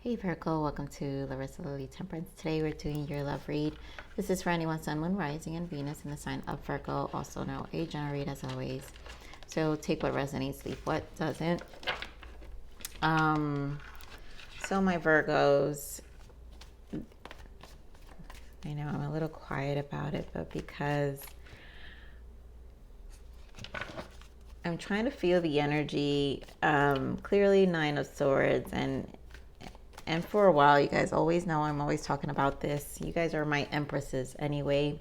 Hey Virgo, welcome to Larissa Lily Temperance. Today we're doing your love read. This is for anyone Sun, Moon, Rising, and Venus in the sign of Virgo, also known as general read as always. So take what resonates, leave what doesn't. So my Virgos, I know I'm a little quiet about it, but because I'm trying to feel the energy, clearly Nine of Swords, and for a while, you guys always know I'm always talking about this. You guys are my empresses anyway,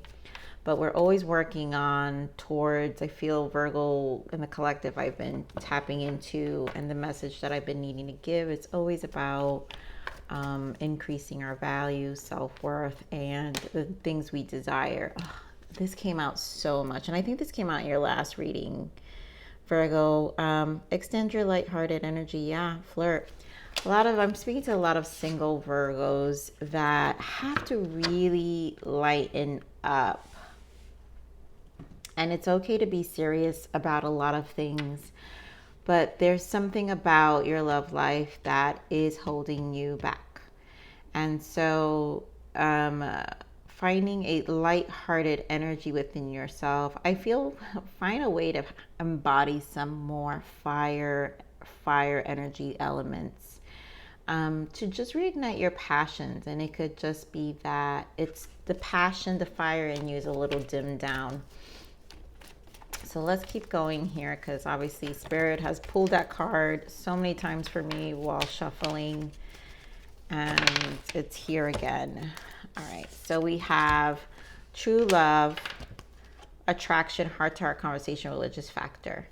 but we're always working on towards, I feel Virgo in the collective I've been tapping into, and the message that I've been needing to give, it's always about increasing our value, self-worth, and the things we desire. This came out so much, and I think this came out in your last reading, Virgo. Extend your lighthearted energy. Yeah, flirt. I'm speaking to a lot of single Virgos that have to really lighten up. And it's okay to be serious about a lot of things, but there's something about your love life that is holding you back. And so, finding a lighthearted energy within yourself, I feel, find a way to embody some more fire energy elements. To just reignite your passions. And it could just be that it's the passion, the fire in you is a little dimmed down. So let's keep going here, because obviously Spirit has pulled that card so many times for me while shuffling, and it's here again. All right, so we have true love, attraction, heart-to-heart conversation, religious factor.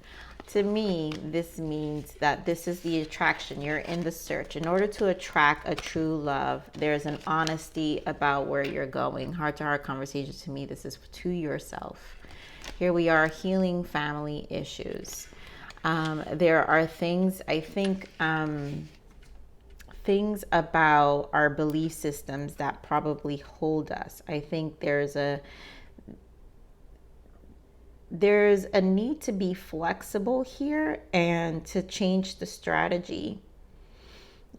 To me, this means that this is the attraction. You're in the search. In order to attract a true love, there's an honesty about where you're going. Heart-to-heart conversation, to me, this is to yourself. Here we are, healing family issues. There are things, I think, things about our belief systems that probably hold us. I think there's a need to be flexible here and to change the strategy.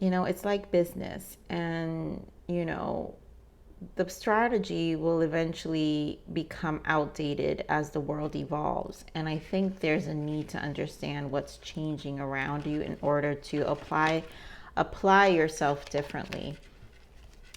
You know, it's like business, and, you know, the strategy will eventually become outdated as the world evolves. And I think there's a need to understand what's changing around you in order to apply yourself differently.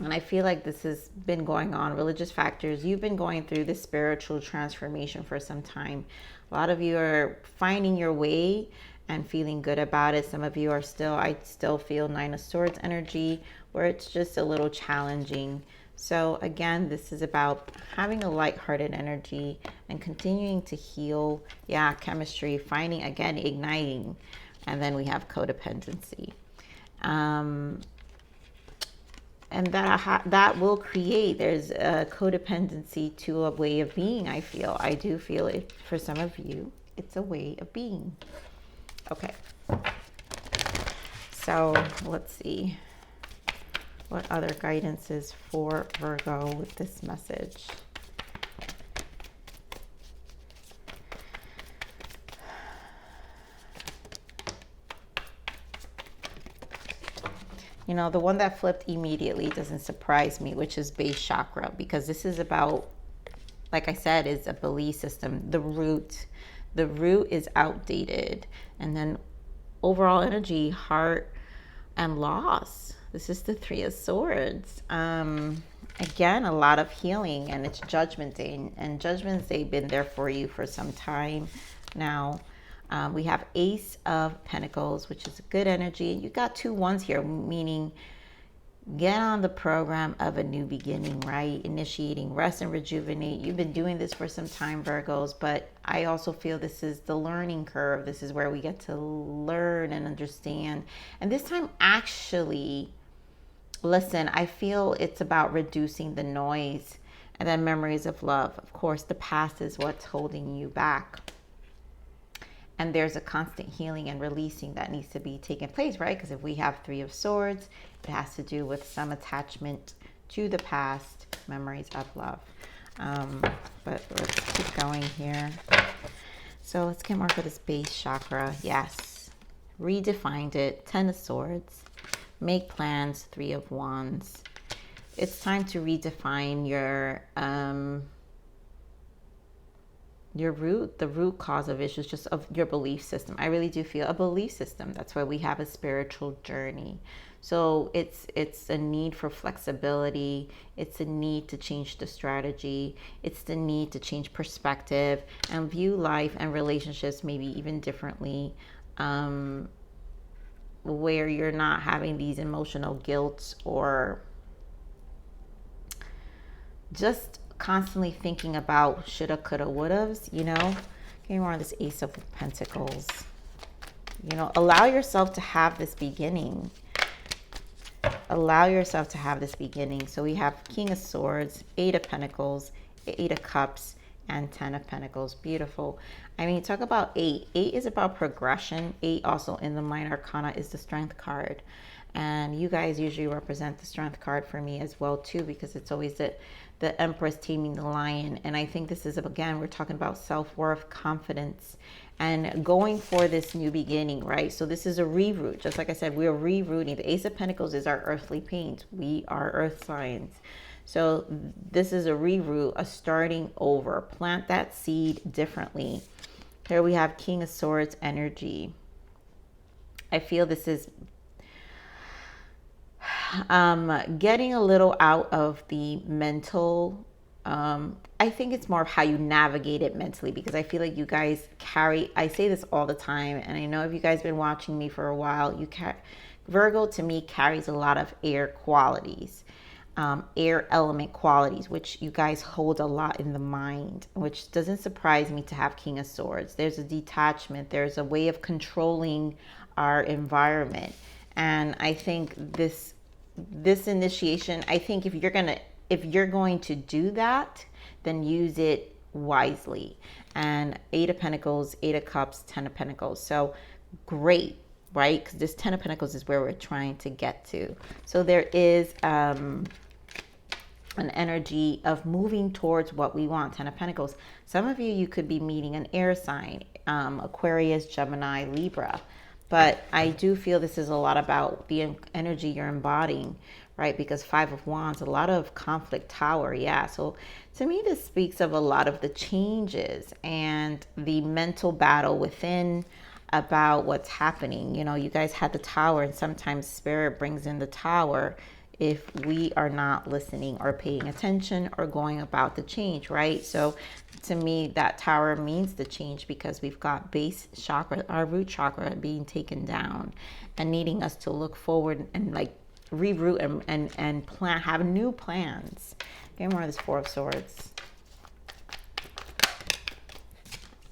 And I feel like this has been going on. Religious factors, you've been going through this spiritual transformation for some time. A lot of you are finding your way and feeling good about it. Some of you are still, I still feel Nine of Swords energy, where it's just a little challenging. So again, this is about having a lighthearted energy and continuing to heal. Yeah, chemistry, finding, again, igniting. And then we have codependency. And that will create, there's a codependency to a way of being, I feel. I do feel it, for some of you, it's a way of being. Okay. So let's see. What other guidance is for Virgo with this message? You know, the one that flipped immediately doesn't surprise me, which is base chakra, because this is about, like I said, is a belief system. The root is outdated. And then overall energy, heart, and loss. This is the Three of Swords. Again, a lot of healing, and it's Judgment Day. And Judgment Day been there for you for some time now. We have Ace of Pentacles, which is a good energy. You got 2 1s here, meaning get on the program of a new beginning, right? Initiating, rest, and rejuvenate. You've been doing this for some time, Virgos, but I also feel this is the learning curve. This is where we get to learn and understand. And this time, actually, listen, I feel it's about reducing the noise. And then memories of love. Of course, the past is what's holding you back. And there's a constant healing and releasing that needs to be taking place, right? Because if we have Three of Swords, it has to do with some attachment to the past, memories of love. But let's keep going here. So let's get more for this base chakra. Yes. Redefined it. 10 of Swords. Make plans, Three of Wands. It's time to redefine the root cause of issues, just of your belief system. I really do feel a belief system. That's why we have a spiritual journey. So it's a need for flexibility. It's a need to change the strategy. It's the need to change perspective and view life and relationships maybe even differently, where you're not having these emotional guilt or just constantly thinking about shoulda, coulda, wouldas, Getting more on this Ace of Pentacles. Allow yourself to have this beginning. Allow yourself to have this beginning. So we have King of Swords, Eight of Pentacles, Eight of Cups, and 10 of Pentacles. Beautiful. I mean, talk about eight. Eight is about progression. Eight also in the Minor Arcana is the Strength card. And you guys usually represent the Strength card for me as well too, because it's always the Empress taming the lion. And I think this is, again, we're talking about self-worth, confidence, and going for this new beginning, right? So this is a reroute. Just like I said, we're rerouting. The Ace of Pentacles is our earthly pains. We are earth signs. So this is a reroute, a starting over. Plant that seed differently. Here we have King of Swords energy. I feel this is getting a little out of the mental. I think it's more of how you navigate it mentally, because I feel like you guys carry, I say this all the time, and I know if you guys been watching me for a while, Virgo to me carries a lot of air qualities, air element qualities, which you guys hold a lot in the mind, which doesn't surprise me to have King of Swords. There's a detachment, there's a way of controlling our environment. And I think this initiation, I think if you're going to do that, then use it wisely. And Eight of Pentacles, Eight of Cups, 10 of Pentacles. So great, right? Because this 10 of Pentacles is where we're trying to get to. So there is an energy of moving towards what we want. 10 of Pentacles. Some of you could be meeting an air sign, Aquarius, Gemini, Libra. But I do feel this is a lot about the energy you're embodying, right? Because Five of Wands, a lot of conflict, Tower, yeah. So to me, this speaks of a lot of the changes and the mental battle within about what's happening. You guys had the Tower, and sometimes Spirit brings in the Tower if we are not listening or paying attention or going about the change, right? So to me, that Tower means the change, because we've got base chakra, our root chakra, being taken down and needing us to look forward and like reroute and plan, have new plans. Get more of this Four of Swords.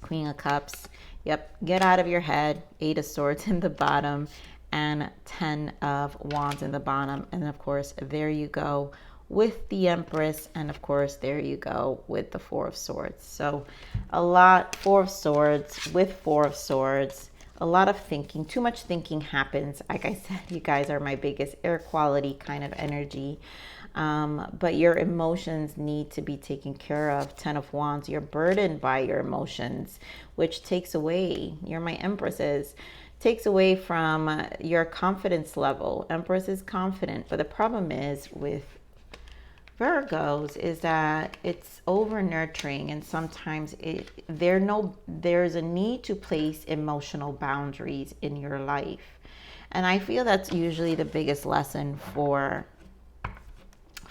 Queen of Cups. Yep, get out of your head. Eight of Swords in the bottom and 10 of Wands in the bottom. And of course, there you go with the Empress, and of course there you go with the Four of Swords. So a lot, Four of Swords with Four of Swords, a lot of thinking. Too much thinking happens. Like I said, you guys are my biggest air quality kind of energy, but your emotions need to be taken care of. 10 of Wands, you're burdened by your emotions, which takes away, you're my Empresses, takes away from your confidence level. Empress is confident, but the problem is with Virgos is that it's over nurturing, and sometimes there's a need to place emotional boundaries in your life. And I feel that's usually the biggest lesson for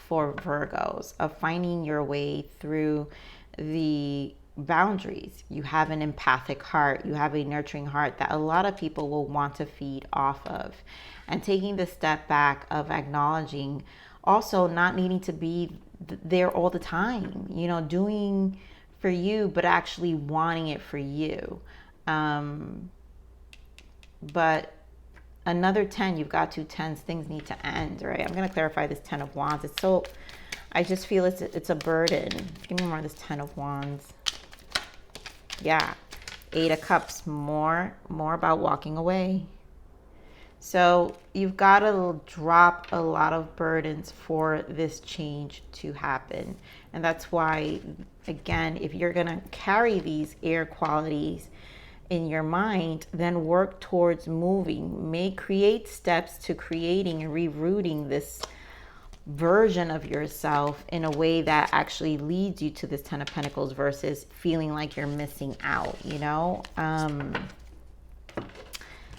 Virgos, of finding your way through the boundaries. You have an empathic heart, you have a nurturing heart that a lot of people will want to feed off of, and taking the step back of acknowledging, also not needing to be there all the time, doing for you, but actually wanting it for you. But another 10, you've got two 10s, things need to end, right? I'm going to clarify this 10 of Wands. I just feel it's a burden. Give me more of this 10 of Wands. Yeah. Eight of Cups, more about walking away. So you've got to drop a lot of burdens for this change to happen. And that's why, again, if you're going to carry these air qualities, in your mind, then work towards moving. May create steps to creating and rerouting this version of yourself in a way that actually leads you to this Ten of Pentacles versus feeling like you're missing out, you know?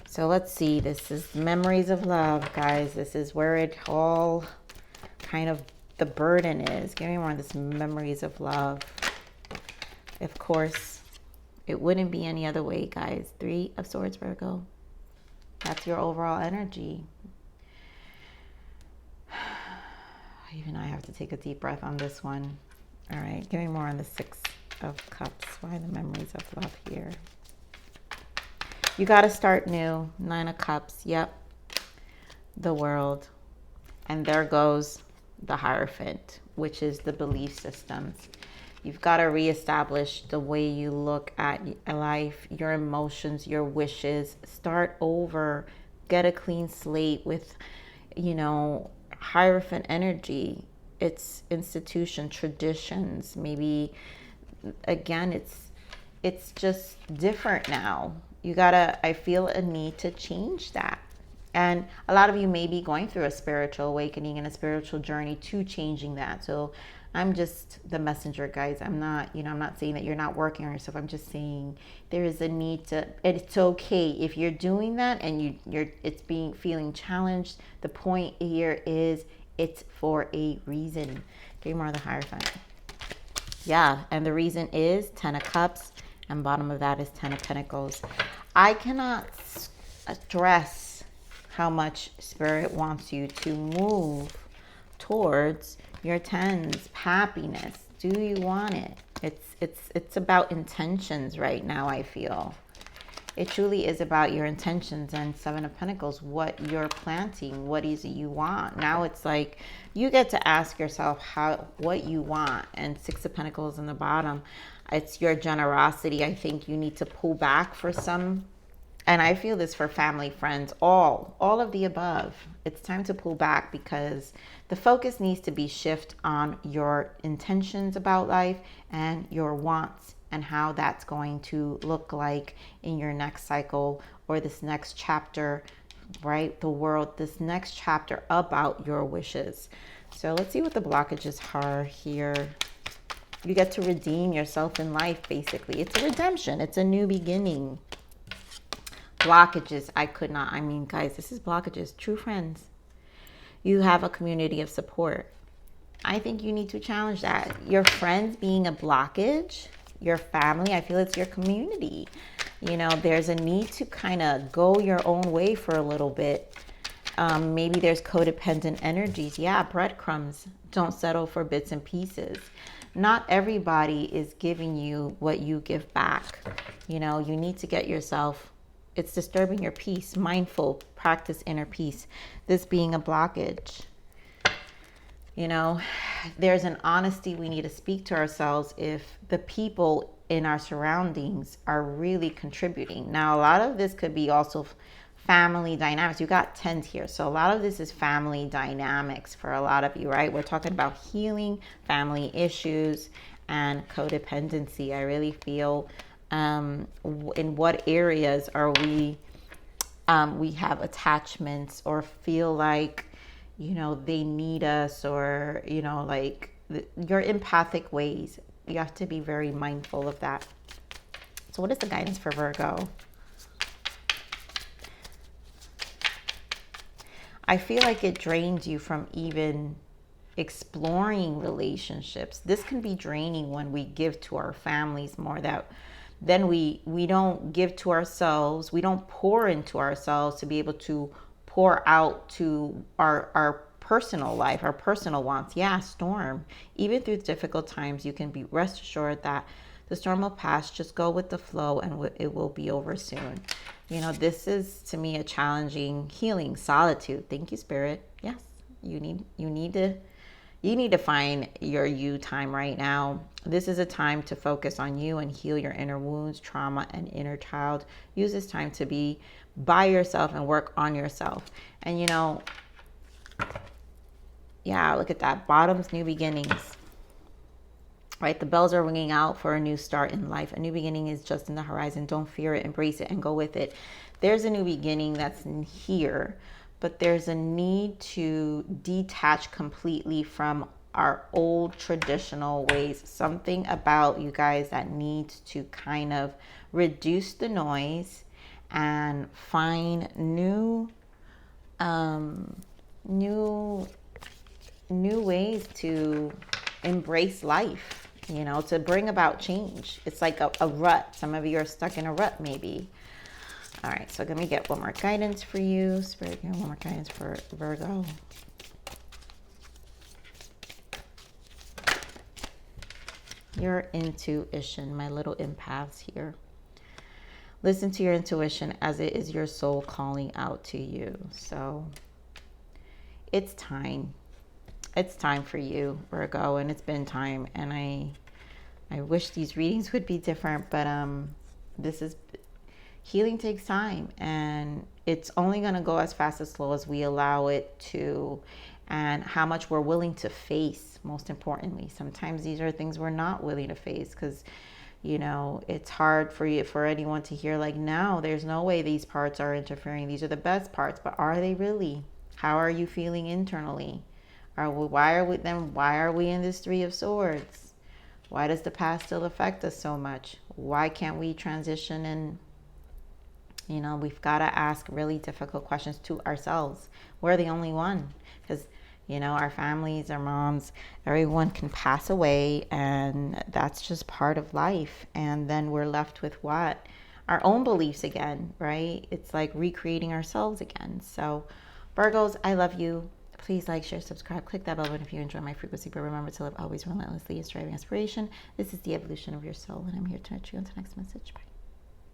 So let's see. This is Memories of Love, guys. This is where it all kind of, the burden is. Give me more of this Memories of Love. Of course, it wouldn't be any other way, guys. Three of Swords, Virgo. That's your overall energy. Even I have to take a deep breath on this one. All right, give me more on the Six of Cups. Why the Memories of Love here? You got to start new. Nine of Cups. Yep. The World. And there goes the Hierophant, which is the belief systems. You've got to reestablish the way you look at life, your emotions, your wishes. Start over. Get a clean slate with, you know, Hierophant energy. It's institution, traditions. Maybe, again, it's just different now. You gotta, I feel a need to change that. And a lot of you may be going through a spiritual awakening and a spiritual journey to changing that. So I'm just the messenger, guys. I'm not, you know, I'm not saying that you're not working on yourself. I'm just saying there is a need to, it's okay if you're doing that and it's feeling challenged. The point here is it's for a reason. Give me more of the Hierophant. Yeah, and the reason is Ten of Cups, and bottom of that is Ten of Pentacles. I cannot stress how much Spirit wants you to move towards your tens, happiness. Do you want it? It's about intentions right now, I feel. It truly is about your intentions. And Seven of Pentacles, what you're planting, what is it you want? Now it's like you get to ask yourself what you want. And Six of Pentacles in the bottom, it's your generosity. I think you need to pull back for some. And I feel this for family, friends, all of the above. It's time to pull back because the focus needs to be shift on your intentions about life and your wants and how that's going to look like in your next cycle or this next chapter, right? The world, this next chapter about your wishes. So let's see what the blockages are here. You get to redeem yourself in life, basically. It's a redemption. It's a new beginning. Blockages, I mean, guys, this is blockages. True friends. You have a community of support. I think you need to challenge that. Your friends being a blockage, your family, I feel it's your community. You know, there's a need to kind of go your own way for a little bit. Maybe there's codependent energies. Yeah, breadcrumbs. Don't settle for bits and pieces. Not everybody is giving you what you give back. You know, you need to get yourself, it's disturbing your peace. Mindful, practice inner peace. This being a blockage. You know, there's an honesty we need to speak to ourselves if the people in our surroundings are really contributing. Now, a lot of this could be also family dynamics. You got tens here. So a lot of this is family dynamics for a lot of you, right? We're talking about healing, family issues, and codependency. I really feel in what areas are we have attachments or feel like, you know, they need us, or, you know, like your empathic ways. You have to be very mindful of that. So what is the guidance for Virgo? I feel like it drains you from even exploring relationships. This can be draining when we give to our families more, that then we don't give to ourselves. We don't pour into ourselves to be able to pour out to our personal life, our personal wants. Yeah, storm. Even through difficult times, you can be rest assured that the storm will pass. Just go with the flow and it will be over soon. You know, this is to me a challenging healing. Solitude. Thank you, Spirit. Yes, you need to find your you time right now. This is a time to focus on you and heal your inner wounds, trauma, and inner child. Use this time to be by yourself and work on yourself. And you know, yeah, look at that. Bottoms, new beginnings. right? The bells are ringing out for a new start in life. A new beginning is just in the horizon. Don't fear it, embrace it, and go with it. There's a new beginning that's in here, but there's a need to detach completely from our old traditional ways. Something about you guys that needs to kind of reduce the noise and find new ways to embrace life, you know, to bring about change. It's like a rut. Some of you are stuck in a rut, maybe. All right, so let me get one more guidance for you. Spirit, give me one more guidance for Virgo. Your intuition, my little empaths here. Listen to your intuition as it is your soul calling out to you. So it's time. It's time for you, Virgo, and it's been time. And I wish these readings would be different, but this is healing takes time, and it's only going to go as fast as slow as we allow it to, and how much we're willing to face. Most importantly, sometimes these are things we're not willing to face because, you know, it's hard for anyone to hear like, no, there's no way these parts are interfering. These are the best parts, but are they really? How are you feeling internally? Why are we in this Three of Swords? Why does the past still affect us so much? Why can't we transition? And, you know, we've got to ask really difficult questions to ourselves. We're the only one, because, you know, our families, our moms, everyone can pass away, and that's just part of life. And then we're left with what? Our own beliefs again, right? It's like recreating ourselves again. So Virgos, I love you. Please like, share, subscribe, click that bell button if you enjoy my frequency, but remember to live always relentlessly in striving aspiration. This is the evolution of your soul, and I'm here to nurture you on the next message. Bye.